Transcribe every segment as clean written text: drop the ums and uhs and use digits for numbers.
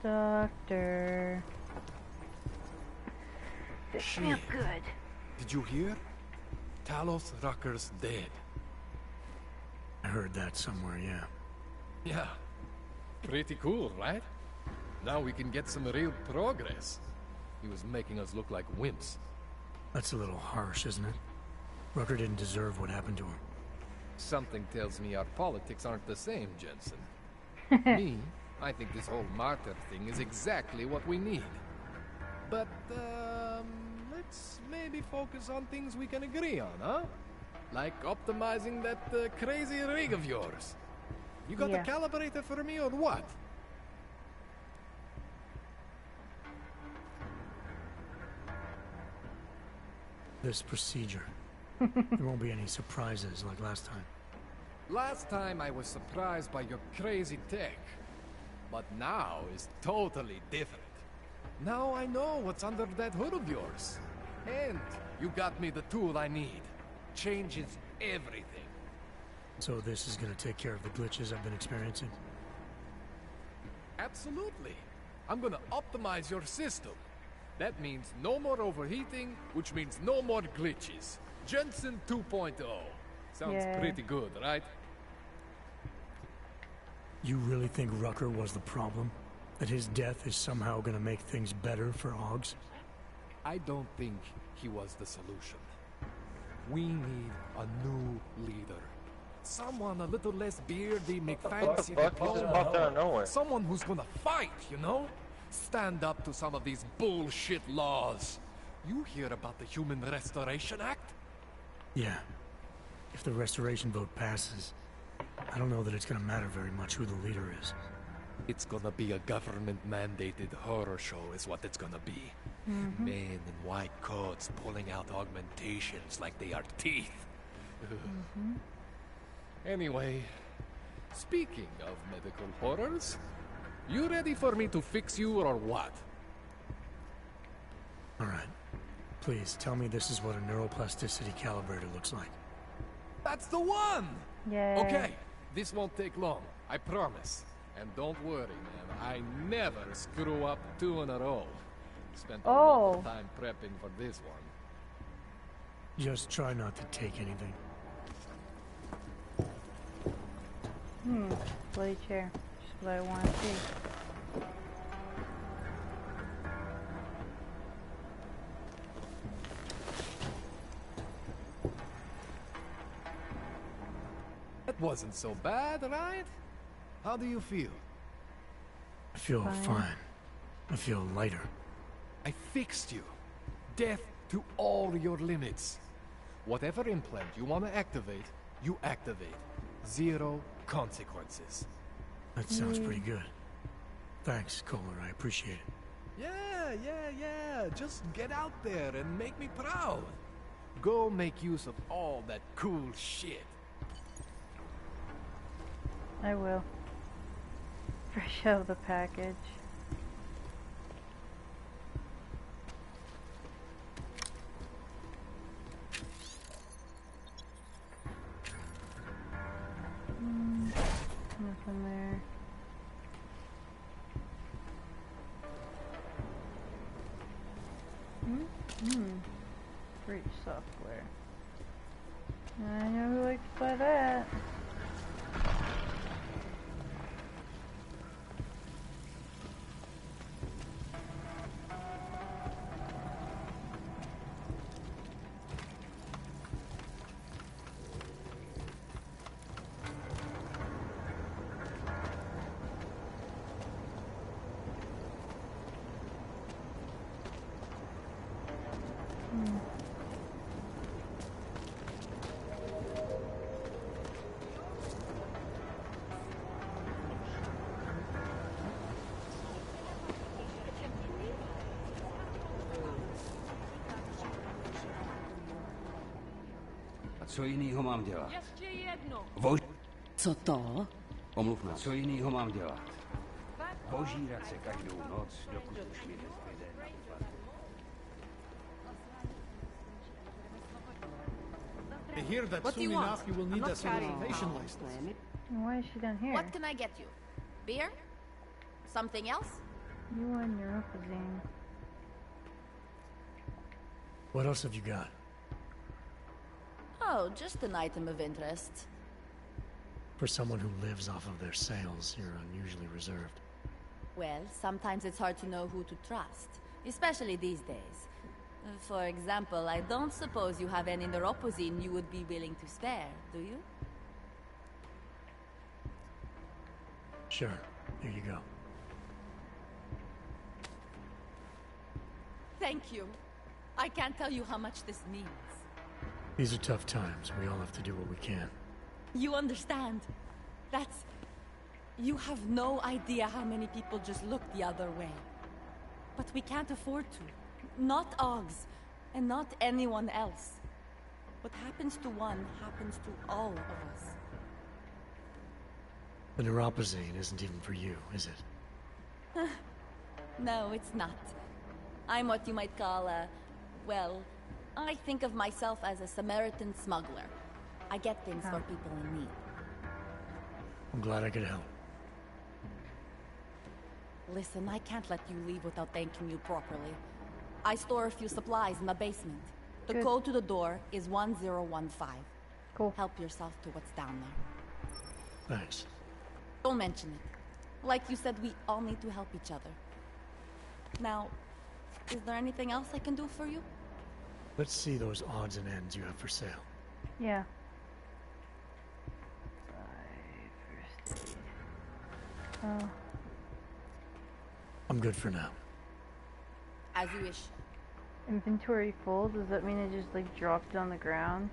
Doctor. Fix me up good. Did you hear? Talos Rucker's dead. I heard that somewhere, yeah. Yeah. Pretty cool, right? Now we can get some real progress. He was making us look like wimps. That's a little harsh, isn't it? Rucker didn't deserve what happened to him. Something tells me our politics aren't the same, Jensen. Me, I think this whole martyr thing is exactly what we need. But, let's maybe focus on things we can agree on, huh? Like optimizing that crazy rig of yours. You got the calibrator for me or what? This procedure. There won't be any surprises like last time. Last time I was surprised by your crazy tech. But now is totally different. Now I know what's under that hood of yours. And you got me the tool I need. Changes everything. So this is gonna take care of the glitches I've been experiencing? Absolutely. I'm gonna optimize your system. That means no more overheating, which means no more glitches. Jensen 2.0. Sounds pretty good, right? You really think Rucker was the problem? That his death is somehow gonna make things better for Augs? I don't think he was the solution. We need a new leader. Someone a little less beardy, McFancy diploma. Someone who's gonna fight, you know? Stand up to some of these bullshit laws. You hear about the Human Restoration Act? Yeah. If the restoration vote passes, I don't know that it's gonna matter very much who the leader is. It's gonna be a government-mandated horror show is what it's gonna be. Men in white coats pulling out augmentations like they are teeth. Anyway, speaking of medical horrors, you ready for me to fix you or what? Alright. Please, tell me this is what a neuroplasticity calibrator looks like. That's the one! Yeah. Okay, this won't take long, I promise. And don't worry, man, I never screw up 2 in a row. Spent a lot of time prepping for this one. Just try not to take anything. Bloody chair. Just what I want to see. That wasn't so bad, right? How do you feel? I feel fine. I feel lighter. I fixed you. Death to all your limits. Whatever implant you want to activate, you activate. 0 consequences. That sounds pretty good. Thanks, Kohler. I appreciate it. Yeah. Just get out there and make me proud. Go make use of all that cool shit. I will. Fresh out of the package. Nothing there. Free software. I know who likes to buy that. Co jinýho mám dělat? Ještě jedno. Co to? Omluv nás. Co jinýho mám dělat? Požírat se každou noc, dokud už mi nezbyde. I hear that soon enough you will need a solicitation license. Why is she down here? What can I get you? Beer? Something else? You and your opposing. What else have you got? Oh, just an item of interest. For someone who lives off of their sales, you're unusually reserved. Well, sometimes it's hard to know who to trust, especially these days. For example, I don't suppose you have any neuropozyne you would be willing to spare, do you? Sure, here you go. Thank you. I can't tell you how much this means. These are tough times. We all have to do what we can. You understand? That's... You have no idea how many people just look the other way. But we can't afford to. Not Oggs, and not anyone else. What happens to one happens to all of us. The neuropozyne isn't even for you, is it? No, it's not. I'm what you might call a... well, I think of myself as a Samaritan smuggler. I get things for people in need. I'm glad I could help. Listen, I can't let you leave without thanking you properly. I store a few supplies in the basement. The Good. code to the door is 1015. Cool. Help yourself to what's down there. Thanks. Don't mention it. Like you said, we all need to help each other. Now, is there anything else I can do for you? Let's see those odds and ends you have for sale. Yeah. Oh, I'm good for now. As you wish. inventory full? Does that mean it just like dropped on the ground?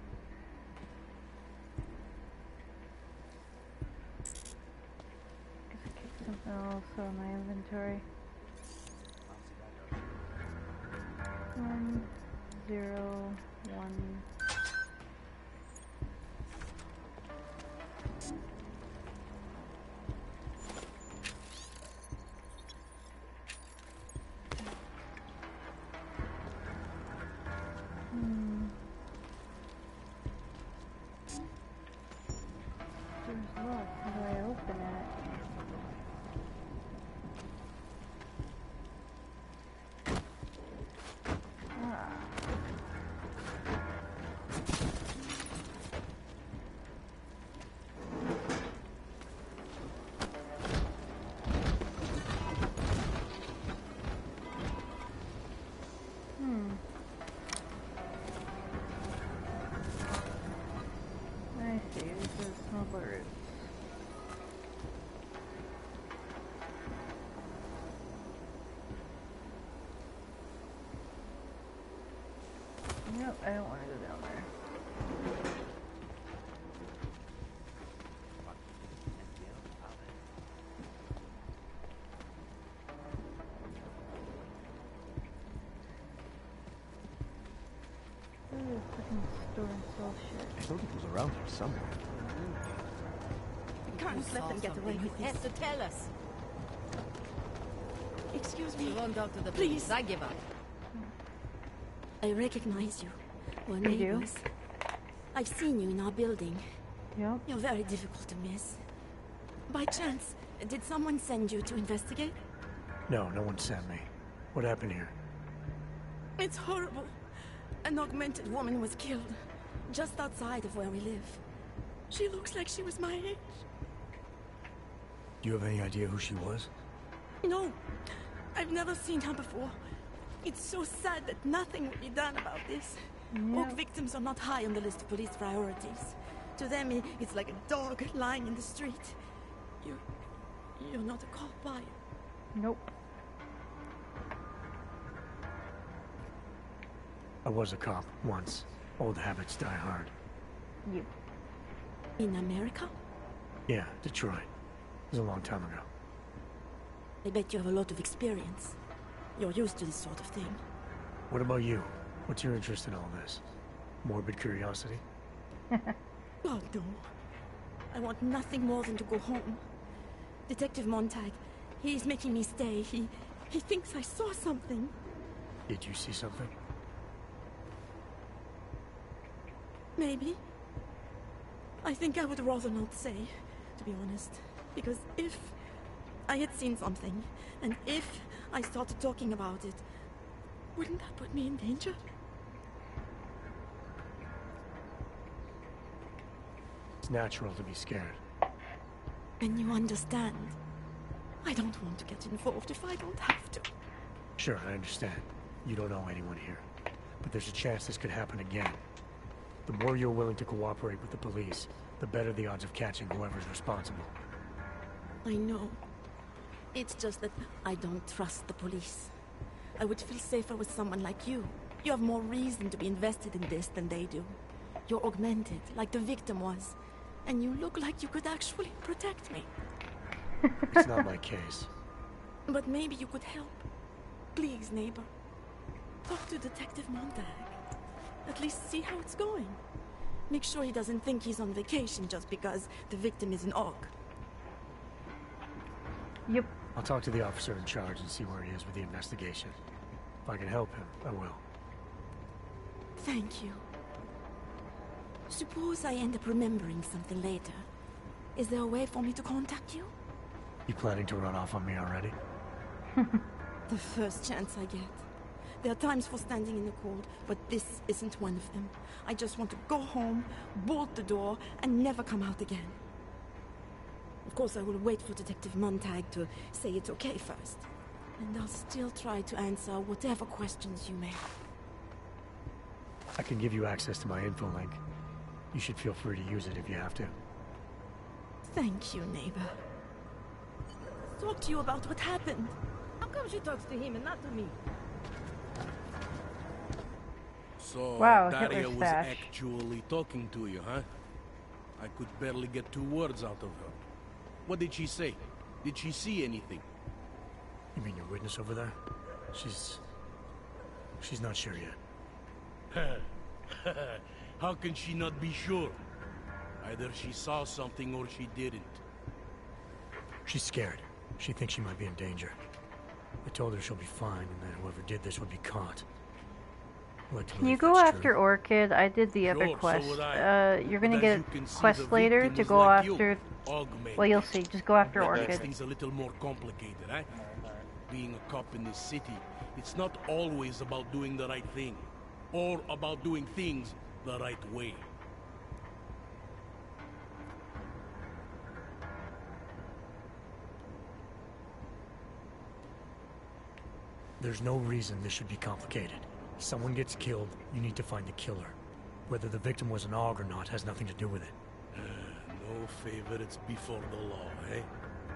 Guess I kicked something else on my inventory. 1, 0, 1. There's lock. How do I open it? Ah. I see. This is smuggler route. Nope, I don't want to go down there. Ooh, fucking store and sell shit. I thought it was around here somewhere. We can't let them get away with this. Has to tell us. Excuse We me. won't talk to the Please. police. I give up. I recognize you. We're You do? neighbors. I've seen you in our building. Yep. You're very difficult to miss. By chance, did someone send you to investigate? No, no one sent me. What happened here? It's horrible. An augmented woman was killed, just outside of where we live. She looks like she was my age. Do you have any idea who she was? No, I've never seen her before. It's so sad that nothing will be done about this. Yeah. Oak victims are not high on the list of police priorities. To them, it's like a dog lying in the street. You're not a cop, are you? Nope. I was a cop once. Old habits die hard. You. In America? Yeah, Detroit. It was a long time ago. I bet you have a lot of experience. You're used to this sort of thing. What about you? What's your interest in all this? Morbid curiosity? God, no. I want nothing more than to go home. Detective Montag, he's making me stay. He thinks I saw something. Did you see something? Maybe. I think I would rather not say, to be honest. Because if I had seen something, and if I started talking about it, wouldn't that put me in danger? It's natural to be scared. And you understand. I don't want to get involved if I don't have to. Sure, I understand. You don't know anyone here. But there's a chance this could happen again. The more you're willing to cooperate with the police, the better the odds of catching whoever's responsible. I know. It's just that I don't trust the police. I would feel safer with someone like you. You have more reason to be invested in this than they do. You're augmented, like the victim was. And you look like you could actually protect me. It's not my case. But maybe you could help. Please, neighbor. Talk to Detective Montag. At least see how it's going. Make sure he doesn't think he's on vacation just because the victim is an orc. Yep. I'll talk to the officer in charge and see where he is with the investigation. If I can help him, I will. Thank you. Suppose I end up remembering something later. Is there a way for me to contact you? You planning to run off on me already? The first chance I get. There are times for standing in the cold, but this isn't one of them. I just want to go home, bolt the door, and never come out again. Of course, I will wait for Detective Montag to say it's okay first. And I'll still try to answer whatever questions you may have. I can give you access to my info link. You should feel free to use it if you have to. Thank you, neighbor. Talk to you about what happened. How come she talks to him and not to me? So, Wow, Daria Hitler was stash. actually talking to you, huh? I could barely get 2 words out of her. What did she say? Did she see anything? You mean your witness over there? She's not sure yet. How can she not be sure? Either she saw something or she didn't. She's scared. She thinks she might be in danger. I told her she'll be fine and that whoever did this would be caught. I'd like to Can you believe go that's after true. Orchid? I did the other Sure, so quest. would I. You're gonna But get as you can a see, quest the later victim to is go like you, after. augmented. Well, you'll see. Just go after That makes Orchid. things a little more complicated, eh? Being a cop in this city, it's not always about doing the right thing. Or about doing things the right way. There's no reason this should be complicated. Someone gets killed, you need to find the killer. Whether the victim was an AUG or not has nothing to do with it. No favorites before the law, eh?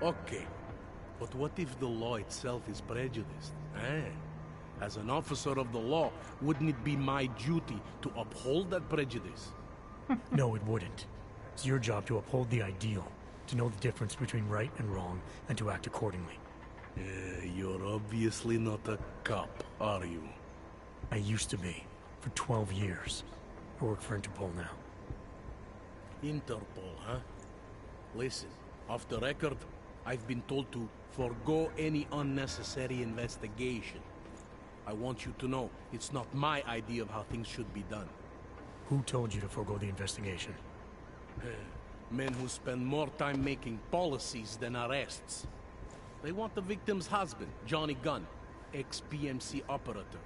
Okay. But what if the law itself is prejudiced, eh? As an officer of the law, wouldn't it be my duty to uphold that prejudice? No, it wouldn't. It's your job to uphold the ideal, to know the difference between right and wrong, and to act accordingly. You're obviously not a cop, are you? I used to be, for 12 years. I work for Interpol now. Interpol, huh? Listen, off the record, I've been told to forgo any unnecessary investigation. I want you to know, it's not my idea of how things should be done. Who told you to forego the investigation? Men who spend more time making policies than arrests. They want the victim's husband, Johnny Gunn, ex-PMC operative.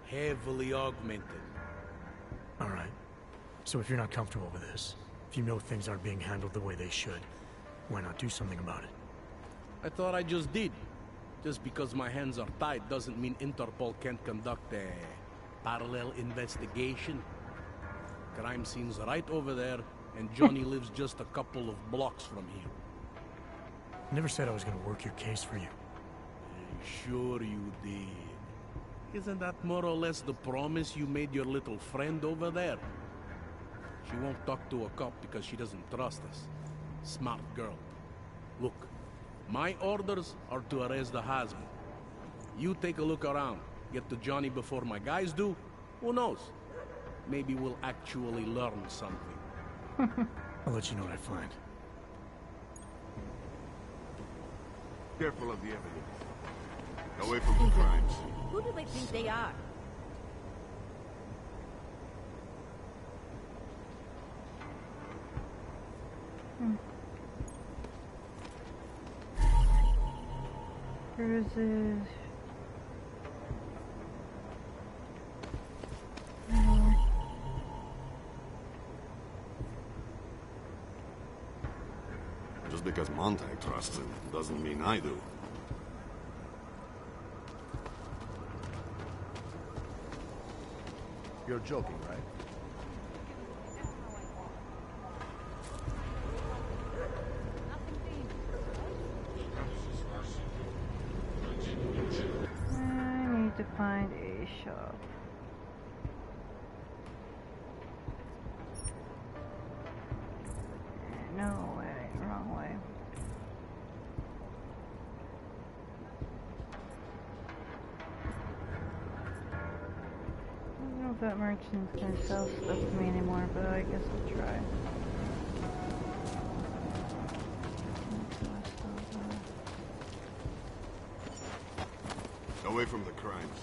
Heavily augmented. All right. So if you're not comfortable with this, if you know things aren't being handled the way they should, why not do something about it? I thought I just did. Just because my hands are tied doesn't mean Interpol can't conduct a parallel investigation. Crime scene's right over there, and Johnny lives just a couple of blocks from here. I never said I was going to work your case for you. Sure you did. Isn't that more or less the promise you made your little friend over there? She won't talk to a cop because she doesn't trust us. Smart girl. Look, my orders are to arrest the husband. You take a look around. Get to Johnny before my guys do. Who knows? Maybe we'll actually learn something. I'll let you know what I find. Careful of the evidence. Away from the crime scene. Who do they think they are? Cruises. Just because Montag trusts him doesn't mean I do. You're joking, right? I need to find a shop. No way, wrong way. I don't know if that merchant's gonna sell stuff to me anymore, but I guess I'll try. Away from the crimes.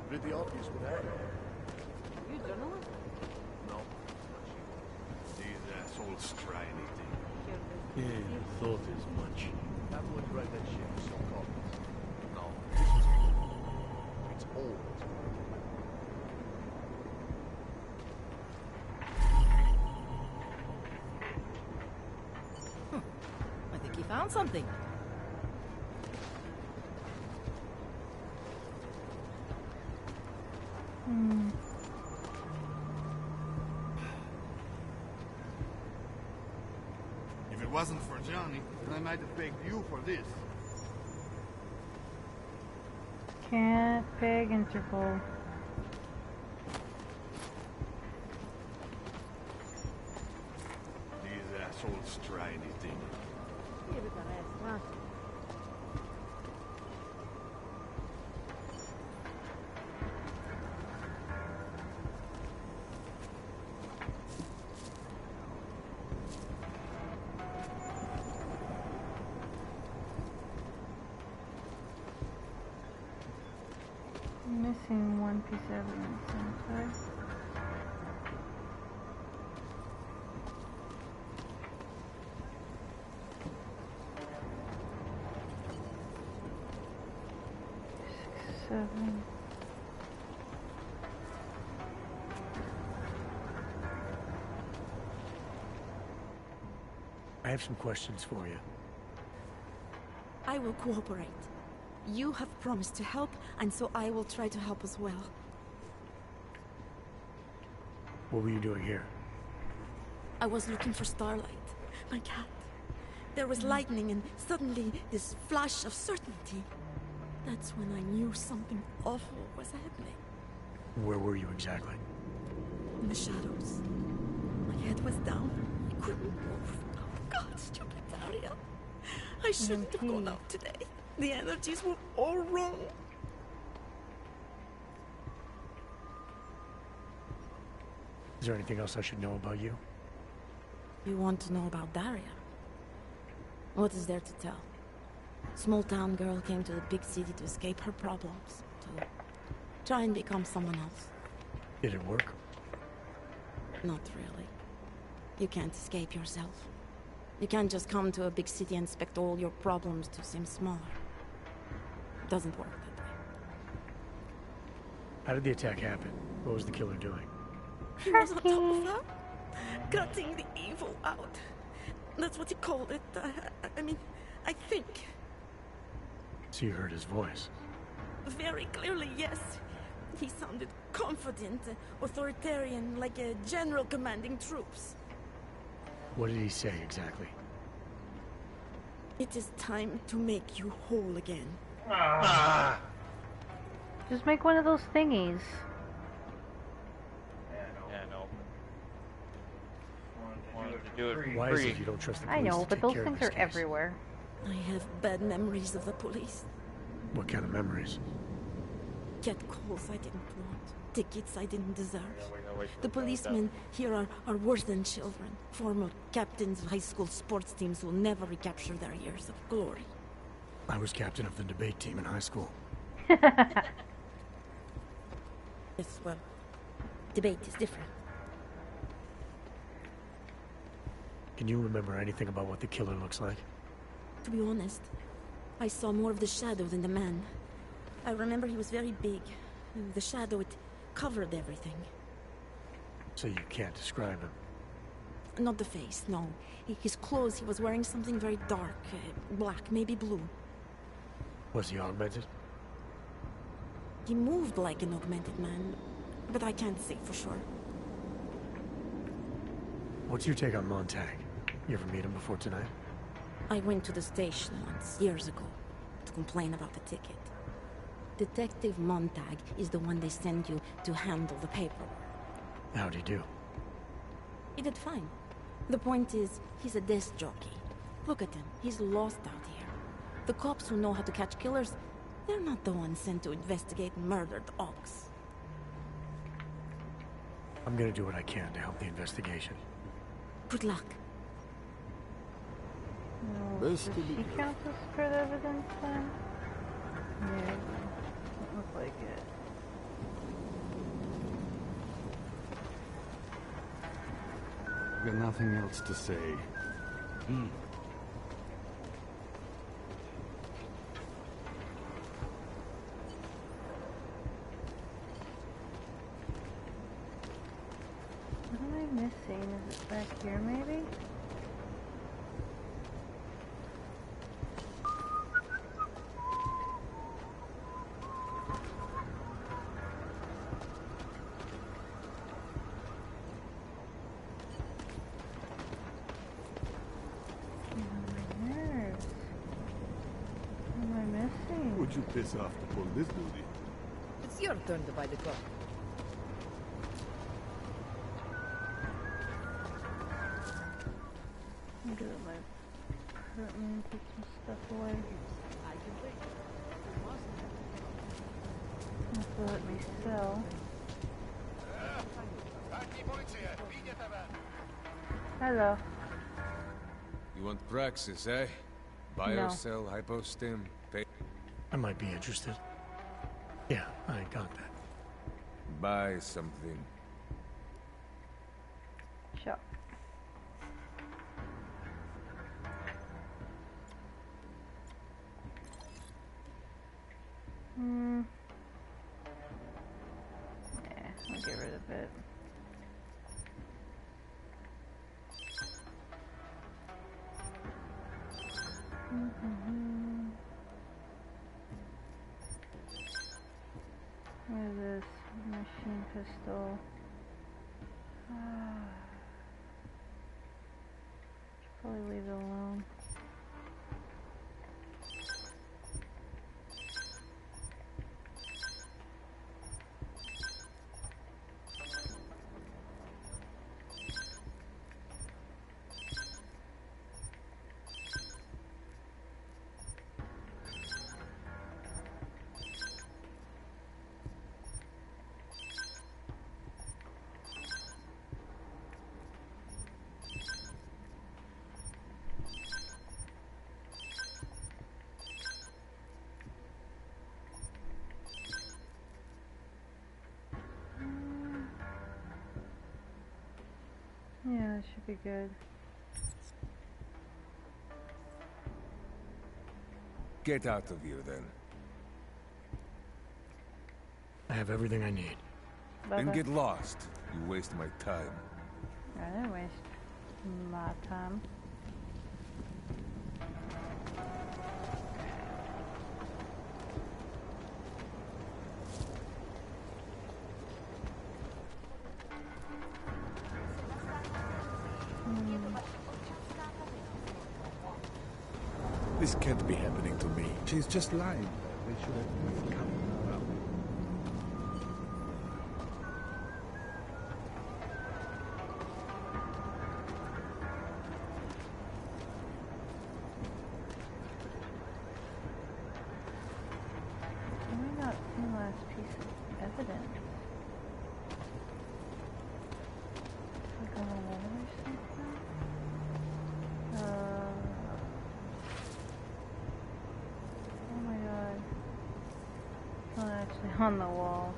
Pretty obvious what happened. You don't know it? No. These assholes try anything. Yeah, thought as much. That would write that shit with some copies. No, this is old. It's old. I think he found something. If it wasn't for Johnny, then I might have begged you for this. Can't peg Interpol. These assholes try anything. Missing one piece of evidence inside. Seven. I have some questions for you. I will cooperate. You have promised to help, and so I will try to help as well. What were you doing here? I was looking for Starlight, my cat. There was lightning and suddenly this flash of certainty. That's when I knew something awful was happening. Where were you exactly? In the shadows. My head was down. I couldn't move. Oh God, stupid Daria. I shouldn't have gone out today. The energies were all wrong. Is there anything else I should know about you? You want to know about Daria? What is there to tell? Small town girl came to the big city to escape her problems, to try and become someone else. Did it work? Not really. You can't escape yourself. You can't just come to a big city and expect all your problems to seem smaller. It doesn't work that way. How did the attack happen? What was the killer doing? He was on top of her, cutting the evil out. That's what he called it. I mean, I think. So you heard his voice? Very clearly, yes. He sounded confident, authoritarian, like a general commanding troops. What did he say exactly? It is time to make you whole again. Just make one of those thingies. Yeah, no. Wanted to do it Why is free. it you don't trust the I police know, to but take those care of things this are case? everywhere. I have bad memories of the police. What kind of memories? get calls I didn't want, tickets I didn't deserve. The policemen here are worse than children. Former captains of high school sports teams who will never recapture their years of glory. I was captain of the debate team in high school. Yes, well, debate is different. Can you remember anything about what the killer looks like? To be honest, I saw more of the shadow than the man. I remember he was very big. The shadow, it covered everything. So you can't describe him? Not the face, no. His clothes, he was wearing something very dark, black, maybe blue. Was he augmented? He moved like an augmented man, but I can't say for sure. What's your take on Montag? You ever meet him before tonight? I went to the station once, years ago, to complain about the ticket. Detective Montag is the one they send you to handle the paperwork. How'd he do? He did fine. The point is, he's a desk jockey. Look at him, he's lost out here. The cops who know how to catch killers, they're not the ones sent to investigate murdered ox. I'm gonna do what I can to help the investigation. Good luck. No, does she count as spread evidence then? Yeah, doesn't look like it. Got nothing else to say. What am I missing? Is it back here maybe? Would you piss off to pull this duty? It's your turn to buy the car. I'm gonna let my apartment put some stuff away. I can wait. That's let me sell. Hello. You want praxis, eh? Buy or sell hypostim, pay. I might be interested. Yeah, I got that. Buy something. Shop. Yeah, I'll get rid of it. What is this? Machine pistol. Should probably leave it alone. Yeah, that should be good. Get out of here, then. I have everything I need. Then get lost. You waste my time. I didn't waste my time. This can't be happening to me. She's just lying. They should have come around. Can we not see the last piece On the wall.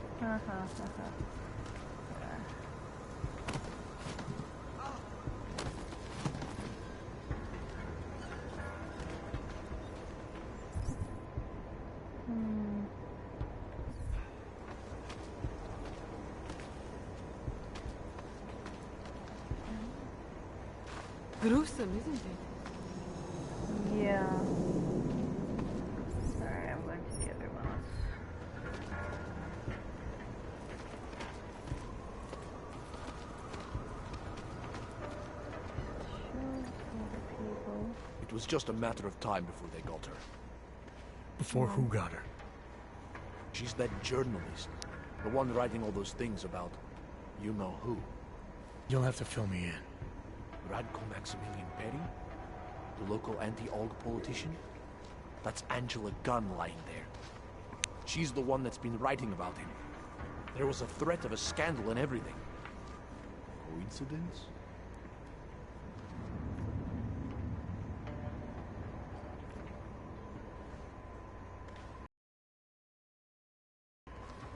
Gruesome, isn't it? Yeah. Alright, I'm going to the other ones. It was just a matter of time before they got her. Before who got her? She's that journalist. The one writing all those things about you know who. You'll have to fill me in. Radko Maximilian Perry? The local anti-Aug politician? That's Angela Gunn lying there. She's the one that's been writing about him. There was a threat of a scandal and everything. Coincidence?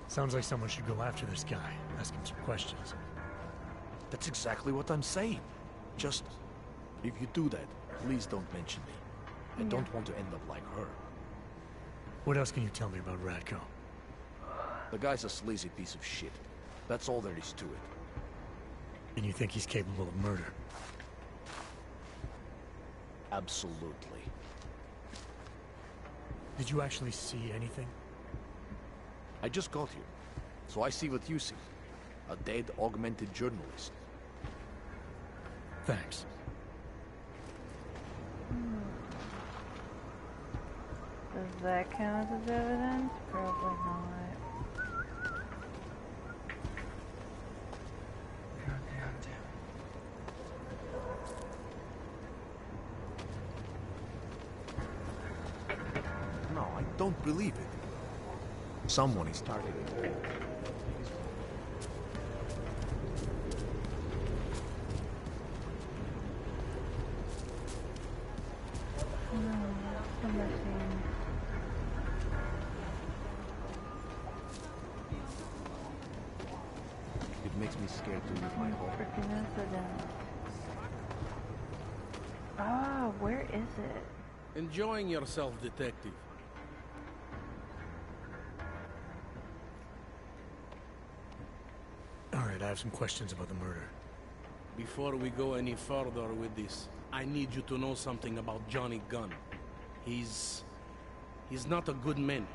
Sounds like someone should go after this guy, ask him some questions. That's exactly what I'm saying. Just, if you do that, please don't mention me. I don't want to end up like her. What else can you tell me about Radko? The guy's a sleazy piece of shit. That's all there is to it. And you think he's capable of murder? Absolutely. Did you actually see anything? I just got here, so I see what you see. A dead, augmented journalist. Thanks. Does that count as evidence? Probably not. No, I don't believe it. Someone is targeting it. It makes me scared to leave my home. Freaking incident. Ah, where is it? Enjoying yourself, detective. Alright, I have some questions about the murder. Before we go any further with this, I need you to know something about Johnny Gunn. He's not a good man.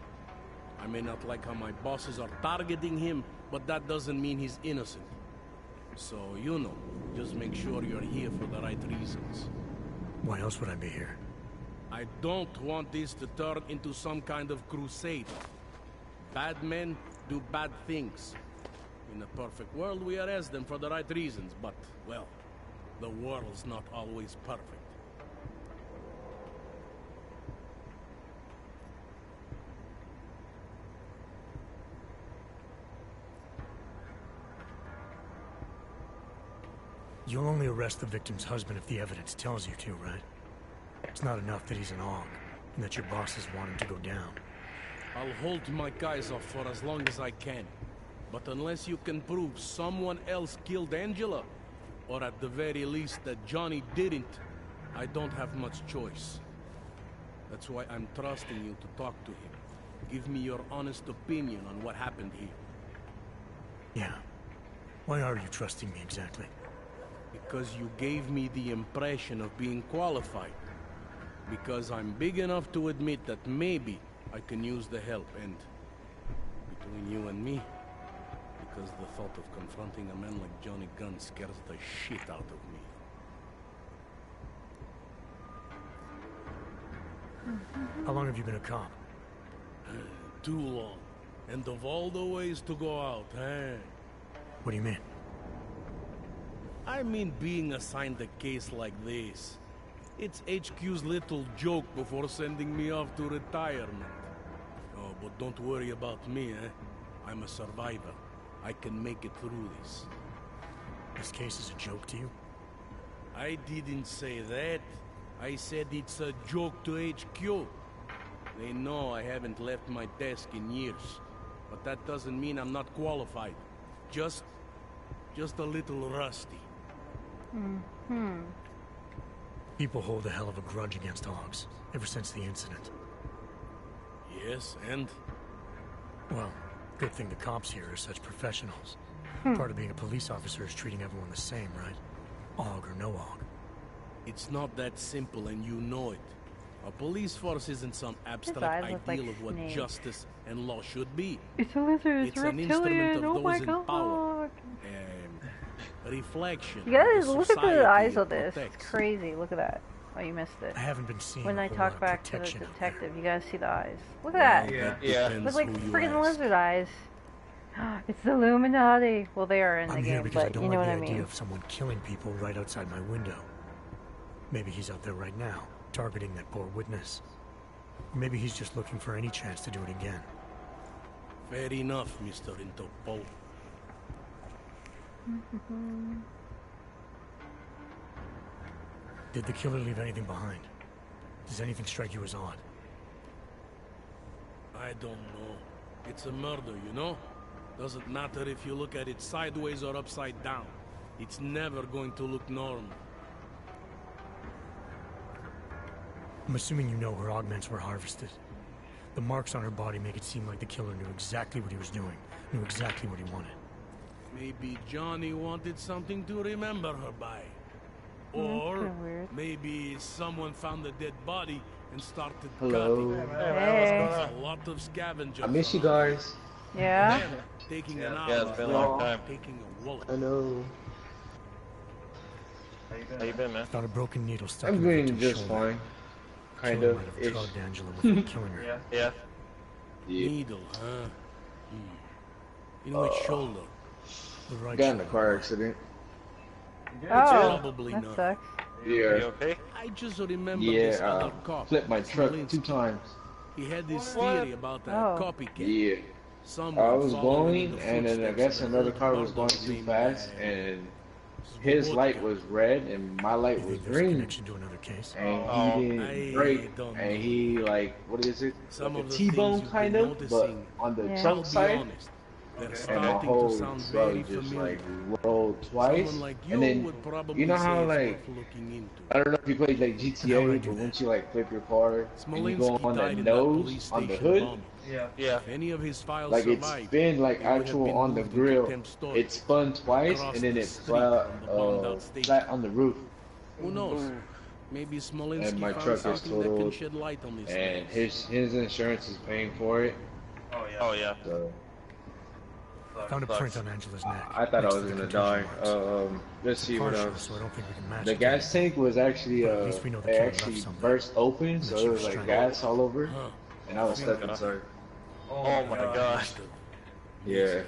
I may not like how my bosses are targeting him, but that doesn't mean he's innocent. So, you know, just make sure you're here for the right reasons. Why else would I be here? I don't want this to turn into some kind of crusade. Bad men do bad things. In a perfect world, we arrest them for the right reasons, but, well, the world's not always perfect. You'll only arrest the victim's husband if the evidence tells you to, right? It's not enough that he's an Aug, and that your bosses want him to go down. I'll hold my guys off for as long as I can. But unless you can prove someone else killed Angela, or at the very least that Johnny didn't, I don't have much choice. That's why I'm trusting you to talk to him. Give me your honest opinion on what happened here. Yeah. Why are you trusting me exactly? Because you gave me the impression of being qualified. Because I'm big enough to admit that maybe I can use the help, and between you and me, because the thought of confronting a man like Johnny Gunn scares the shit out of me. How long have you been a cop? Too long. And of all the ways to go out, eh? What do you mean? I mean being assigned a case like this. It's HQ's little joke before sending me off to retirement. Oh, but don't worry about me, eh? I'm a survivor. I can make it through this. This case is a joke to you? I didn't say that. I said it's a joke to HQ. They know I haven't left my desk in years. but that doesn't mean I'm not qualified. Just a little rusty. People hold a hell of a grudge against Augs, ever since the incident. Yes, and? Well, good thing the cops here are such professionals. Part of being a police officer is treating everyone the same, right? Aug or no Aug. It's not that simple, and you know it. A police force isn't some abstract ideal of what justice and law should be. It's a lizard. It's an instrument of those in power. Reflection. You guys look at the eyes of this. Protects. It's crazy. Look at that. Oh, you missed it. I haven't been seeing when a I whole talk lot of back to the protection out detective, you guys see the eyes. Look at that. Yeah. Look like freaking lizard eyes. It's the Illuminati. Well, they are in the I'm here game, because I but don't you know like what the I idea mean. of someone killing people right outside my window. Maybe he's out there right now, targeting that poor witness. Or maybe he's just looking for any chance to do it again. Fair enough, Mr. Interpol. Did the killer leave anything behind? Does anything strike you as odd? I don't know. It's a murder, you know? Doesn't matter if you look at it sideways or upside down. It's never going to look normal. I'm assuming you know her augments were harvested. The marks on her body make it seem like the killer knew exactly what he was doing, knew exactly what he wanted. Maybe Johnny wanted something to remember her by. Or maybe someone found the dead body and started cutting. Hey. There's a lot of scavengers. I miss you guys. Yeah? Then, taking an hour, Yeah, it's been a long time. taking a wallet. I know. How you been, man? Found a broken needle stuck I'm in the doing victim's just shoulder. fine. Kind Killer of. might have Ish. drugged Angela before killing her. Yeah. Needle, huh? In which shoulder? The right Got in a shoulder. car accident. Oh, Probably that not. sucks. Yeah. You okay? I just remember this Yeah, other cop. flipped my truck Smolinski. 2 times. He had this What? theory about that Oh. copycat. Yeah. Someone I was following in going, the and then I footsteps guess of another the car was going murderer too named, fast, and his light was red, and my light You was think there's a green. connection to another case? And he I didn't brake, don't and know. he like, what is it? Some Like of a the T-bone things you've kind been of, but noticing, on the Yeah. I'll trunk be side. honest. They're And my starting to whole sound slug very just familiar. like rolled twice. Someone like you And then would probably you know how say it's like worth looking into. I don't know if you played like How would I GTA, do but that? once you like flip your car and you go Smolinski on died the in that nose police on the station hood, bombing. Yeah. If any of his files like it's survived, been like they would have actual been on the moved into grill. temp storage. It spun twice Across and then the it street flat, from the bombed-out station. flat on the roof. Who knows? Maybe Smolinski And my found truck is something that can totaled, shed light on this. and his insurance is paying for it. Oh yeah. So Found a print on Angela's neck. I thought I next was to the gonna contusion die. marks. Let's see what Partial, else. so I don't think we can match The it. gas tank was actually But at least we know the it killer actually left something. burst open, so she there was was like strangled. gas all over, Huh. and I was stuck inside. Oh my gosh. Yeah,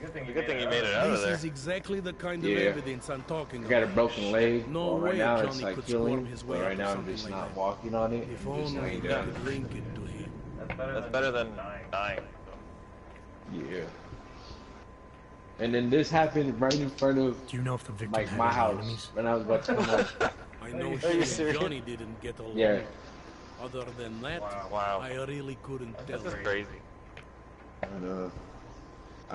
Good thing you made it out of This there. is exactly the kind of Yeah. evidence I'm talking I got a about. broken leg. No Well, right way now Johnny it's like could squirm healing, his but way out right of now I'm something just like not that. walking on it. If I'm just only laying we down. could link it to him. That's better than dying. Yeah. And then this happened right in front of Do you know if the victim like had my any house enemies? when I was about to come out. I know Are she you and serious? Johnny didn't get along. Yeah. Other than that, Wow. I really couldn't tell. This is crazy. And,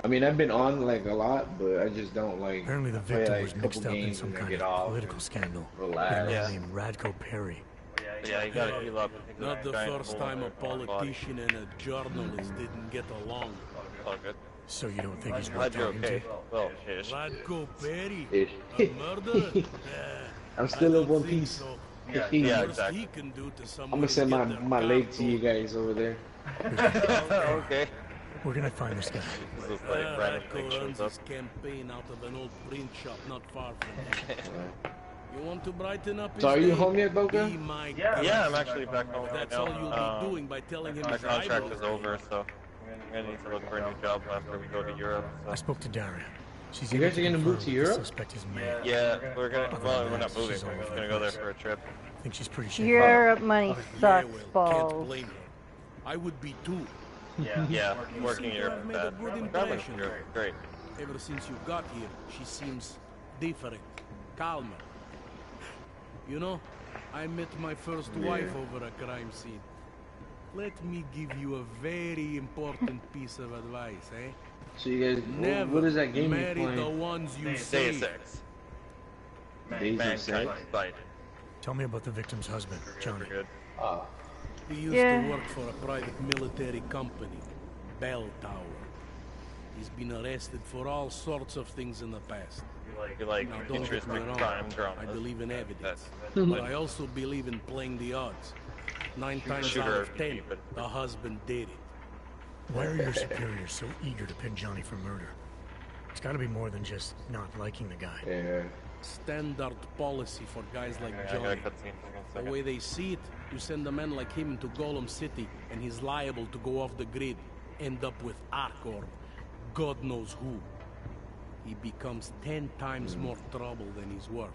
I mean, I've been on like a lot, but I just don't like. Apparently the I play, victim like, was a mixed couple up in games some and then kind get of off political and scandal with a relax. man Yeah. named Radko Perry. Yeah, you gotta heal up. Not the Giant first hole time in a your body. politician and a journalist didn't get along. All good. So you don't think he's worth Glad you're talking okay. to? Well, shish. Radko Perry, Ish. a murderer? I'm still in I don't one think piece. so. Yeah, The worst exactly. he can do to I'm someone gonna is send get their my leg car to you towed. guys over there. Okay. We're gonna find this guy. This looks like random thing Radko shows runs up. his campaign out of an old print shop not far from here. You want to brighten up his So are you day? home yet, Boca? Be my Yeah, guest. I'm actually back home right That's now. all you'll be doing by telling him My his contract eyebrows is are over, so I'm gonna need to look for a new job after we go to Europe. I spoke to Daria. She's You able guys are gonna confirm move to that Europe? The suspect is male. Yeah, we're gonna. Other Well, than we're that, not moving. she's We're all just over gonna the go there place. for a trip. I think she's pretty shaky. Europe money sucks, Can't balls. blame you. I would be too. Yeah, working seem to here have is made a bad. good Traveling impression. here is great. Ever since you got here, she seems different, calmer. You know, I met my first wife over a crime scene. Let me give you a very important piece of advice, eh? So you guys, Never what is that game you marry playing? the ones you Day save. 6. Days of Mankind Sex? Society. Tell me about the victim's husband, Johnny. Ah. He used to work for a private military company, Bell Tower. He's been arrested for all sorts of things in the past. You like Now, don't get futuristic me wrong, crime dramas. I believe in evidence. That's- But I also believe in playing the odds. 9 times Shooter out of RPG, 10, but- the husband did it. Why are your superiors so eager to pin Johnny for murder? It's gotta be more than just not liking the guy. Yeah. Standard policy for guys like I got Johnny. a cutscene for a The second. way they see it, you send a man like him to Golem City, and he's liable to go off the grid, end up with Ark or God knows who. He becomes 10 times more trouble than he's worth.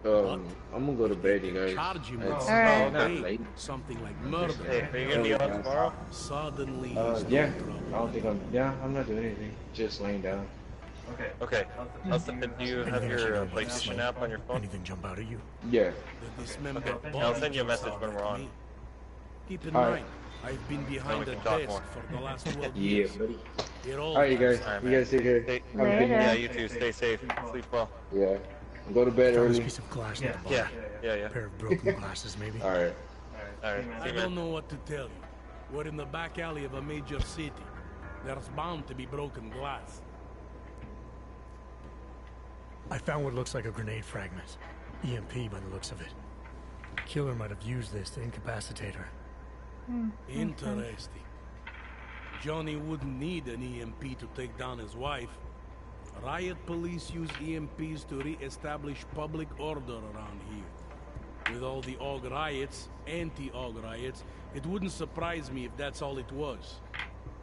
I'm gonna go to bed, you guys. Charge him with It's something not big, late. something like murder. Hey, are you gonna be on tomorrow? Suddenly he's Yeah. no trouble. I don't think I'm not doing anything. Just laying down. Okay. Do you have your PlayStation app on your phone? Anything jump out at you? Yeah. The dismembered Okay. body I'll send you a just message when sounds we're like on. me. Keep in All right. mind, I've been behind we the can talk desk more. for the last 12 Yeah, years. buddy. It all Alright, you guys. All right, You man. guys take care. Stay- Have a good Yeah, night. you too. Stay safe. Sleep well. Yeah. Go to bed Found this early. piece of glass near the bar. Yeah. A pair of broken glasses, maybe. Alright. All right. I don't know what to tell you. We're in the back alley of a major city. There's bound to be broken glass. I found what looks like a grenade fragment. EMP by the looks of it. The killer might have used this to incapacitate her. Interesting. Johnny wouldn't need an EMP to take down his wife. Riot police use EMPs to re-establish public order around here. With all the AUG riots, anti-AUG riots, it wouldn't surprise me if that's all it was.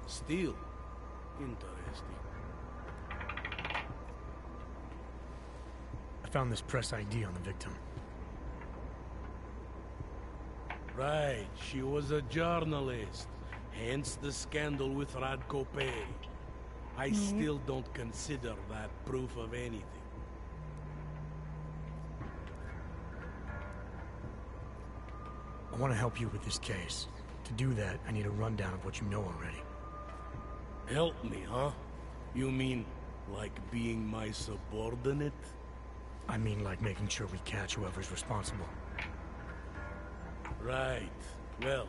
Still, interesting. I found this press ID on the victim. Right, she was a journalist. Hence the scandal with Radko Perry. I still don't consider that proof of anything. I want to help you with this case. To do that, I need a rundown of what you know already. Help me, huh? You mean like being my subordinate? I mean like making sure we catch whoever's responsible. Right. Well,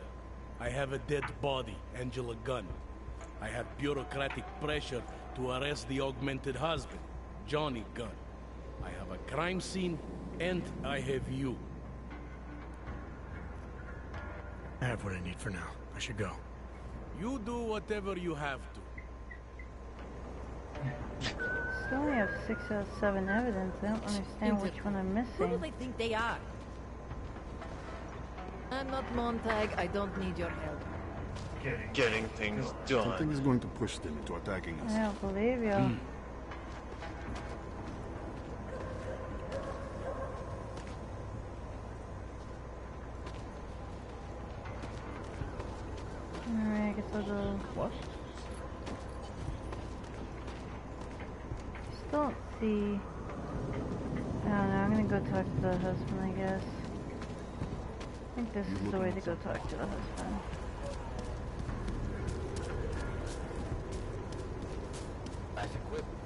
I have a dead body, Angela Gunn. I have bureaucratic pressure to arrest the augmented husband, Johnny Gunn. I have a crime scene, and I have you. I have what I need for now. I should go. You do whatever you have to. Still only have 6 out of 7 evidence. I don't understand which one I'm Who do missing. they think they are? I'm not Montag. I don't need your help. Getting things done. Something is going to push them into attacking us. I don't believe you. Alright, I guess I'll go. What? Still don't see. I don't know, I'm gonna go talk to the husband, I guess. I think this is the way to go talk to the husband. Nice equipment.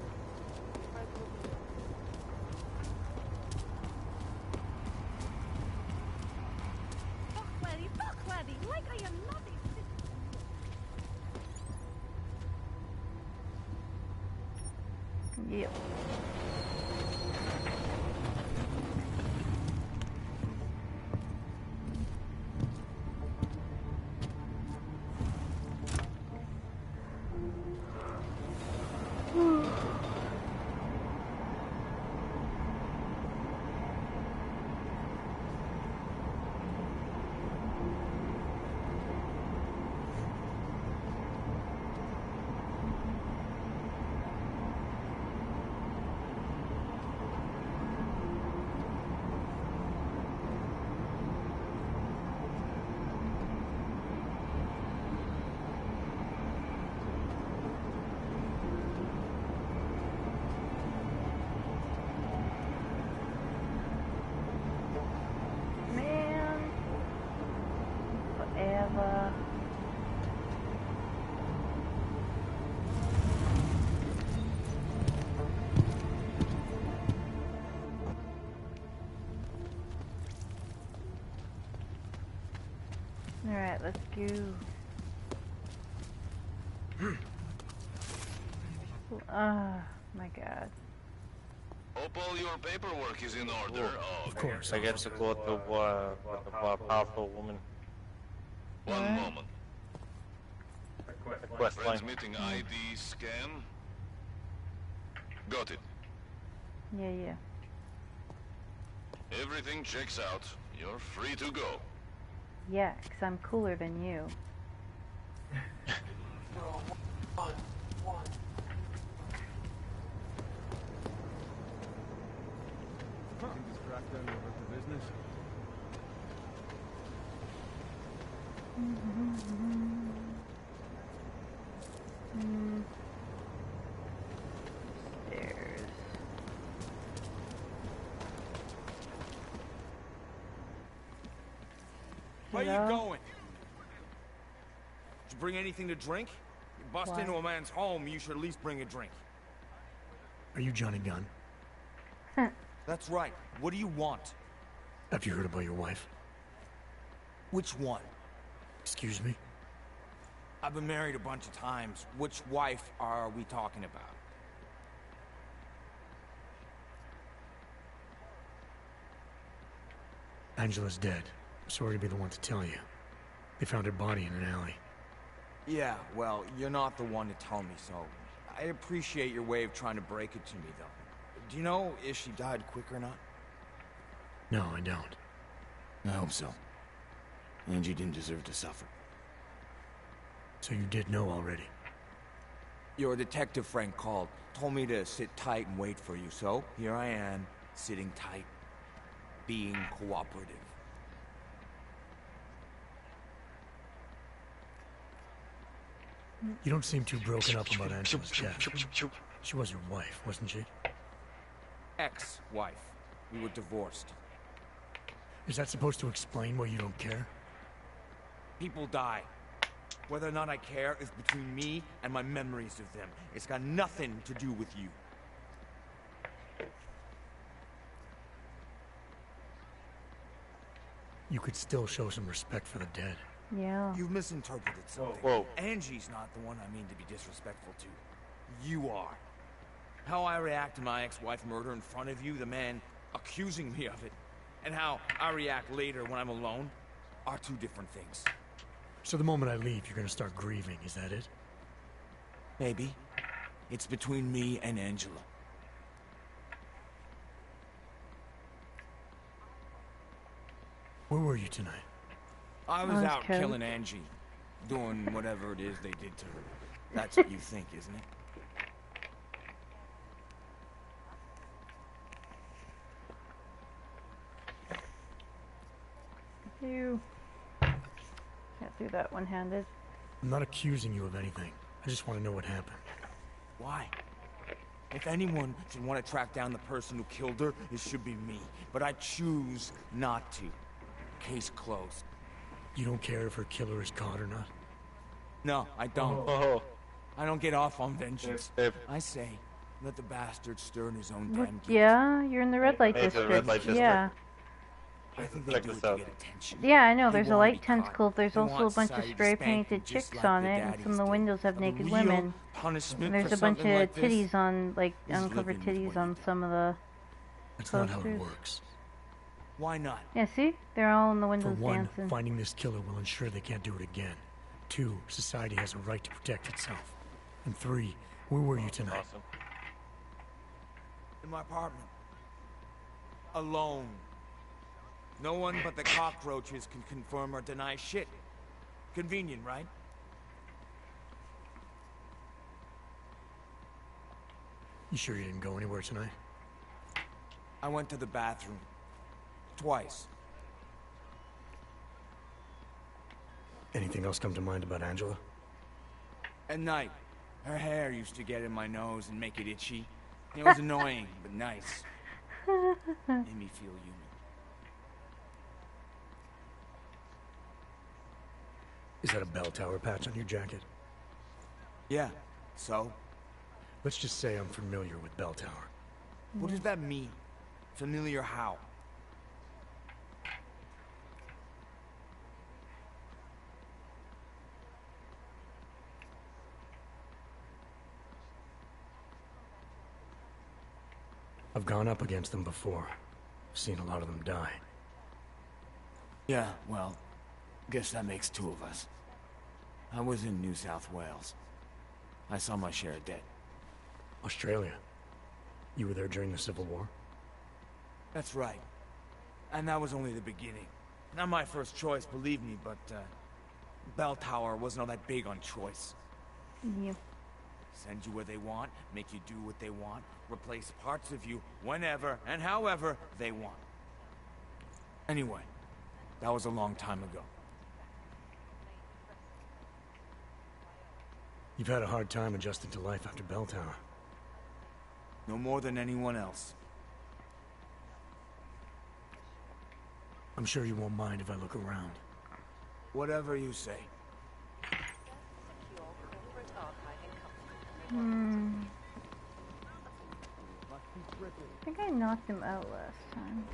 Like I am not a Yep. Alright, let's go. Oh my god. Hope all your paperwork is in order. Oh, Of course. I get to go with the powerful woman. One moment. Quest line. Transmitting ID scan. Got it. Yeah. Everything checks out. You're free to go. Yeah, 'cause I'm cooler than you. Think this crackdown will hurt the business? Stairs. Where Hello? you going? Did you bring anything to drink? You bust Why? into a man's home, you should at least bring a drink. Are you Johnny Gunn? That's right. What do you want? Have you heard about your wife? Which one? Excuse me? I've been married a bunch of times. Which wife are we talking about? Angela's dead. Sorry to be the one to tell you. They found her body in an alley. Yeah, well, you're not the one to tell me so. I appreciate your way of trying to break it to me, though. Do you know if she died quick or not? No, I don't. I hope so. Angie didn't deserve to suffer. So you did know already? Your detective friend called, told me to sit tight and wait for you, so here I am, sitting tight, being cooperative. You don't seem too broken up about Angela's death. She was your wife, wasn't she? Ex-wife. We were divorced. Is that supposed to explain why you don't care? People die. Whether or not I care is between me and my memories of them. It's got nothing to do with you. You could still show some respect for the dead. Yeah. You've misinterpreted something. Whoa. Angie's not the one I mean to be disrespectful to. You are. How I react to my ex-wife murder in front of you, the man accusing me of it, and how I react later when I'm alone, are two different things. So the moment I leave, you're gonna start grieving, is that it? Maybe. It's between me and Angela. Where were you tonight? I was out killing Angie. Doing whatever it is they did to her. That's what you think, isn't it? You can't do that one-handed. I'm not accusing you of anything. I just want to know what happened. Why? If anyone should want to track down the person who killed her, it should be me. But I choose not to. Case closed. You don't care if her killer is caught or not? No, I don't. Oh. I don't get off on vengeance. I say, let the bastard stir in his own damn guilt. Yeah, you're in the red light Hey, the district. red light district. Yeah. I think they Check do this it to out. get attention. Yeah, I know. They There's a wanna light be caught. tentacle. There's They also a want bunch of society to spray spank painted them just chicks like on their it, and daddies some of the did. windows have The naked real women. punishment And there's for a bunch of something like this titties on, like, is uncovered living with titties what on some of the That's not how it posters. works. Why not? Yeah, see? They're all in the For windows one, dancing. finding this killer will ensure they can't do it again. 2, society has a right to protect itself. And 3, where were you tonight? Awesome. In my apartment. Alone. No one but the cockroaches can confirm or deny shit. Convenient, right? You sure you didn't go anywhere tonight? I went to the bathroom. Twice. Anything else come to mind about Angela? At night, her hair used to get in my nose and make it itchy. It was annoying, but nice. Made me feel human. Is that a bell tower patch on your jacket? Yeah, so? Let's just say I'm familiar with bell tower. What does that mean? Familiar how? I've gone up against them before. Seen a lot of them die. Yeah, well, guess that makes two of us. I was in New South Wales. I saw my share of dead. Australia. You were there during the Civil War? That's right. And that was only the beginning. Not my first choice, believe me, but, Bell Tower wasn't all that big on choice. Yep. Send you where they want, make you do what they want, replace parts of you whenever and however they want. Anyway, that was a long time ago. You've had a hard time adjusting to life after Bell Tower. No more than anyone else. I'm sure you won't mind if I look around. Whatever you say. I think I knocked him out last time.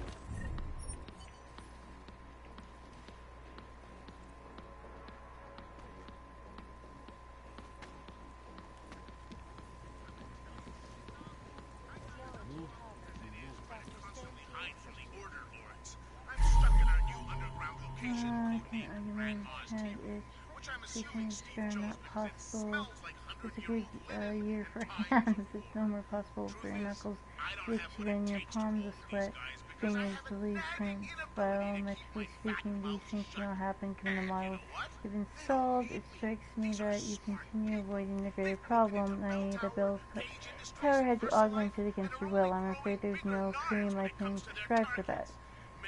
I can't argue my head itch. Teaching is fair, not possible. It's a good year for hands. It's no more possible for your knuckles itch than your palms to sweat. Fingers to leave prints. Biometrically speaking, these things don't happen given the model you've installed. It strikes me that you continue avoiding the greater problem, i.e. the Bell Tower had you augmented against your will. I'm afraid there's no cream I can prescribe for that.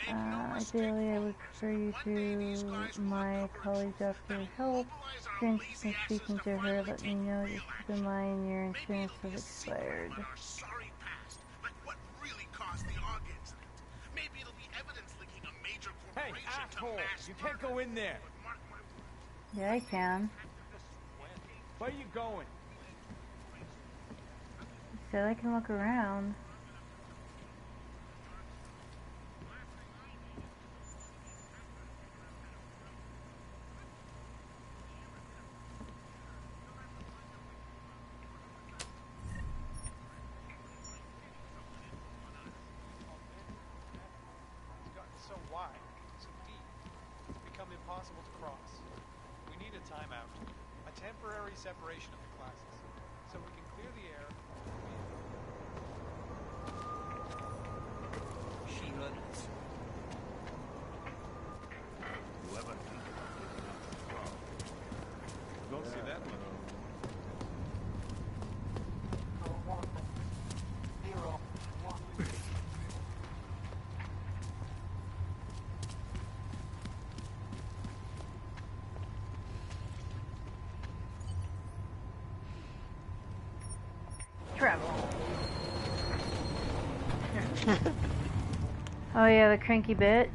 Ideally, I would prefer you to my colleague Dr. Help. If you're interested in speaking to her, let me know. Just keep in mind your insurance has expired. Hey, asshole! You can't go in there! Yeah, I can. Where are you going? He said I can look around. So wide, so deep, become impossible to cross. We need a timeout, a temporary separation of the classes, so we can clear the air. She runs. Whoever Don't see that one. Oh yeah, the cranky bitch.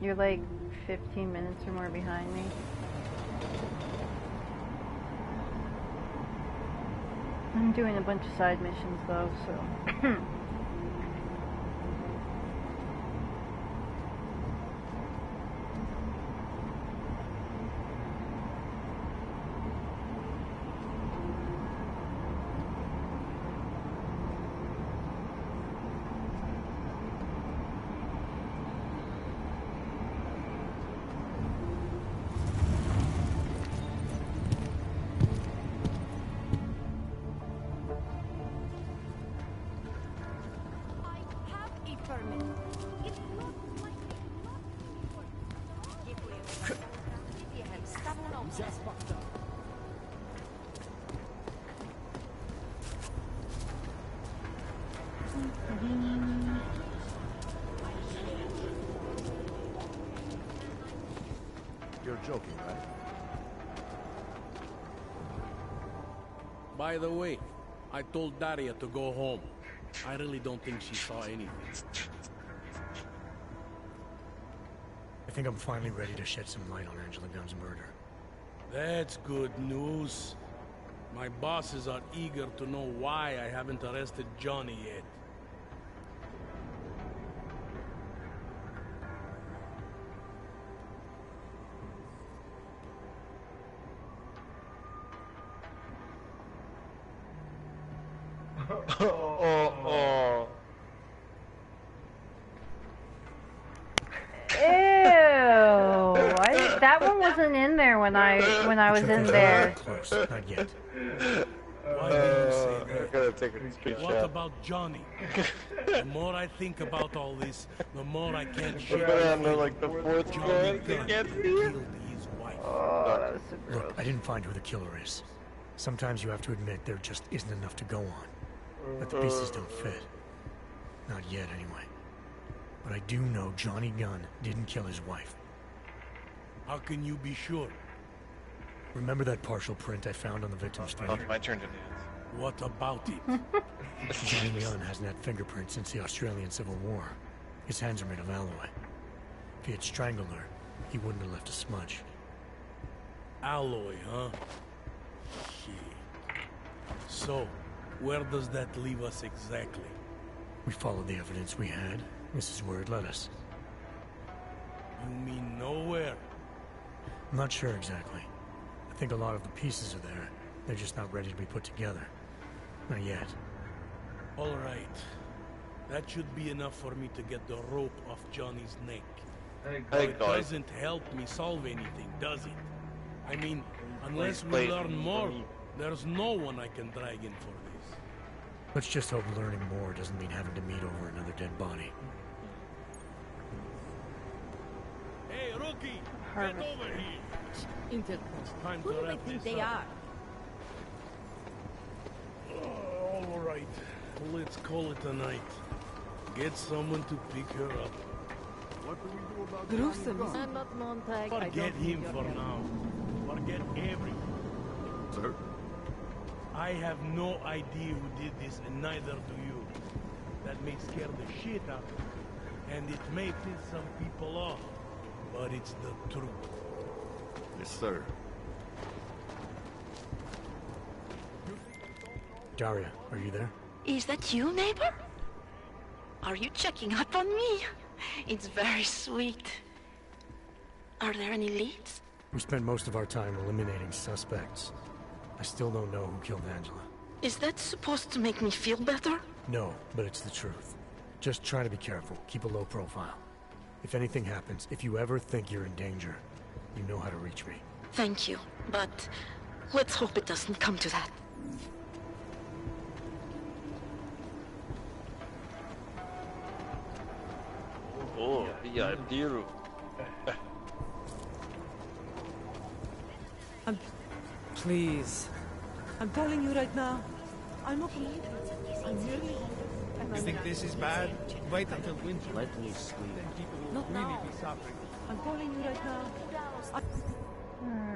You're like 15 minutes or more behind me. I'm doing a bunch of side missions though, so You're joking, right? By the way, I told Daria to go home. I really don't think she saw anything. I think I'm finally ready to shed some light on Angela Gunn's murder. That's good news. My bosses are eager to know why I haven't arrested Johnny yet. Oh. Ew! That one wasn't in there when I was in there. Close, not yet. Why do you say I that? gotta take a screenshot. What about Johnny? The more I think about all this, the more I can't shake We're the on feeling like the fourth Johnny one. They Gunn can't see killed him. his wife. Oh, that was so gross. Look, I didn't find who the killer is. Sometimes you have to admit there just isn't enough to go on. That the pieces don't fit. Not yet, anyway. But I do know Johnny Gunn didn't kill his wife. How can you be sure? Remember that partial print I found on the victim's Oh, finger? my turn to dance. What about it? Johnny Gunn hasn't had fingerprints since the Australian Civil War. His hands are made of alloy. If he had strangled her, he wouldn't have left a smudge. Alloy, huh? Shit. So, where does that leave us exactly? We followed the evidence we had. This is where it led us. You mean nowhere? I'm not sure exactly. I think a lot of the pieces are there. They're just not ready to be put together. Not yet. All right. That should be enough for me to get the rope off Johnny's neck. But it doesn't help me solve anything, does it? I mean, unless we learn more, there's no one I can drag in for this. Let's just hope learning more doesn't mean having to meet over another dead body. Hey, rookie! Get over here! Interpost. Who do they think they are? All right. Let's call it a night. Get someone to pick her up. What do we do about Gruesome. I'm not Montag. I Forget don't need him your for help. now. Forget everything. Sir? I have no idea who did this, and neither do you. That may scare the shit out of you, and it may piss some people off, but it's the truth. Yes, sir. Daria, are you there? Is that you, neighbor? Are you checking up on me? It's very sweet. Are there any leads? We spent most of our time eliminating suspects. I still don't know who killed Angela. Is that supposed to make me feel better? No, but it's the truth. Just try to be careful. Keep a low profile. If anything happens, if you ever think you're in danger, you know how to reach me. Thank you, but let's hope it doesn't come to that. Oh, VIP room. Please. I'm telling you right now. I'm okay. I'm really You think this is bad? Wait until winter. Let me sleep. Then people will Not really now. be suffering. I'm telling you right now. Alright.